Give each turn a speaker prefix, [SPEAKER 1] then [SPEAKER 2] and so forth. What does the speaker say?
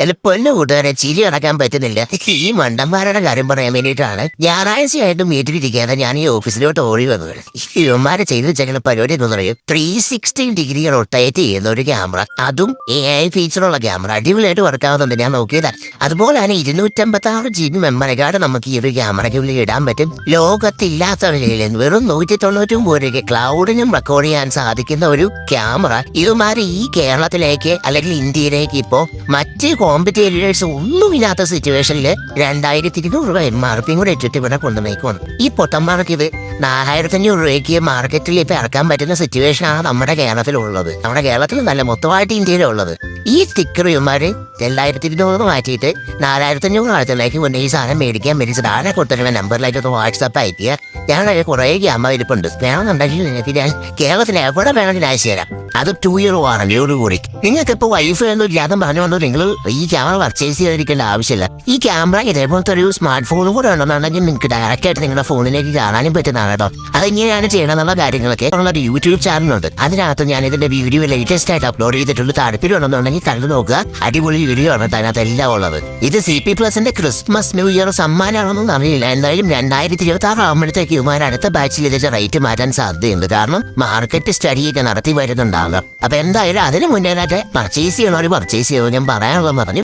[SPEAKER 1] എന്റെ പൊന്നു കൂട്ടുകാരെ ചിരി അടക്കാൻ പറ്റുന്നില്ല. ഈ മണ്ടന്മാരുടെ കാര്യം പറയാൻ വേണ്ടിയിട്ടാണ് ഞായറാഴ്ചയായിട്ടും വീട്ടിലിരിക്കാതെ ഞാൻ ഈ ഓഫീസിലോട്ട് ഓടി വന്നത്. ഇവന്മാരെ ചെയ്ത് വെച്ചേക്കുന്ന പരിപാടി എന്ന് പറയും 360 ഡിഗ്രി റൊട്ടേറ്റ് ചെയ്യുന്ന ഒരു ക്യാമറ, അതും AI ഫീച്ചറുള്ള ക്യാമറ. അടിപൊളിയായിട്ട് വർക്കാവുന്നുണ്ട്, ഞാൻ നോക്കിയതാണ്. അതുപോലെ തന്നെ 256 GB മെമ്മറി കാർഡ് നമുക്ക് ഈ ഒരു ക്യാമറയ്ക്ക് ഉള്ളിൽ ഇടാൻ പറ്റും. ലോകത്തില്ലാത്ത വിലയിൽ വെറും 199 രൂപയ്ക്ക് ക്ലൗഡിനും റെക്കോർഡ് ചെയ്യാൻ സാധിക്കുന്ന ഒരു ക്യാമറ ഇവന്മാര് ഈ കേരളത്തിലേക്ക് അല്ലെങ്കിൽ ഇന്ത്യയിലേക്ക് ഇപ്പോ മറ്റ് കോമ്പറ്റേറ്റേഴ്സ് ഒന്നുമില്ലാത്ത സിറ്റുവേഷനിൽ 2200 രൂപ MRP കൂടെ ഇട്ടിട്ട് ഇവിടെ കൊണ്ടുപോയിക്കോണം. ഈ പൊട്ടന്മാർക്ക് ഇത് 4500 രൂപയ്ക്ക് മാർക്കറ്റിൽ ഇപ്പൊ ഇറക്കാൻ പറ്റുന്ന സിറ്റുവേഷനാണ് നമ്മുടെ കേരളത്തിലുള്ളത്. നമ്മുടെ കേരളത്തിൽ നല്ല മൊത്തമായിട്ട് ഇന്ത്യയിലുള്ളത്. ഈ സ്റ്റിക്കർ ഇവന്മാര് 2200 മാറ്റിയിട്ട് 4500 ആഴത്തിലേക്ക് കൊണ്ട് ഈ സാധനം മേടിക്കാൻ മേടിച്ചിട്ട് ആരെ കൊടുത്തരുന്ന നമ്പറിലേക്ക് വാട്സാപ്പ് അയക്കുക. ഞങ്ങളുടെ കുറെ ക്യാമറ ഇരിപ്പുണ്ട്, വേണമെന്നുണ്ടെങ്കിൽ നിങ്ങൾക്ക് ഞാൻ കേരളത്തിൽ എവിടെ വേണമെങ്കിലും അയച്ചു തരാം. അത് 2 ഇയർ വാറന്റിയോട് കൂടി. നിങ്ങൾക്ക് ഇപ്പോൾ വൈഫ് ഒന്നും ഇല്ലാതെ പറഞ്ഞുകൊണ്ട് നിങ്ങൾ ഈ ക്യാമറ പർച്ചേസ് ചെയ്തിരിക്കേണ്ട ആവശ്യമില്ല. ഈ ക്യാമറ ഇതേപോലത്തെ ഒരു സ്മാർട്ട് ഫോണും കൂടെ ഉണ്ടെന്നുണ്ടെങ്കിൽ നിങ്ങൾക്ക് ഡയറക്റ്റ് ആയിട്ട് നിങ്ങളുടെ ഫോണിലേക്ക് കാണാനും പറ്റുന്നതാണ് കേട്ടോ. അതെങ്ങനെയാണ് ചെയ്യണമെന്നുള്ള കാര്യങ്ങളൊക്കെ ഉള്ളൊരു യൂട്യൂബ് ചാനലുണ്ട്. അതിനകത്ത് ഞാൻ ഇതിന്റെ വീഡിയോ ലേറ്റസ്റ്റ് ആയിട്ട് അപ്ലോഡ് ചെയ്തിട്ടുള്ള താല്പര്യം ഉണ്ടെന്നുണ്ടെങ്കിൽ കണ്ടു നോക്കുക. അടിപൊളി വീഡിയോ ആണ് അതിനകത്ത് എല്ലാം ഉള്ളത്. ഇത് CP+ന്റെ ക്രിസ്മസ് ന്യൂ ഇയർ സമ്മാനമാണെന്നൊന്നും അറിയില്ല. എന്തായാലും 2026 ആകുമ്പോഴത്തേക്ക് ഇവന്മാർ അടുത്ത ബാച്ചിൽ ഇതിന്റെ റേറ്റ് മാറ്റാൻ സാധ്യതയുണ്ട്. കാരണം മാർക്കറ്റ് സ്റ്റഡി ഒക്കെ നടത്തി വരുന്നുണ്ടാകും. അപ്പൊ എന്തായാലും അതിന് മുന്നേറായിട്ട് പർച്ചേസ് ചെയ്യണോ പർച്ചേസ് ചെയ്യുമോ ഞാൻ പറയാനുള്ളത് പറഞ്ഞു.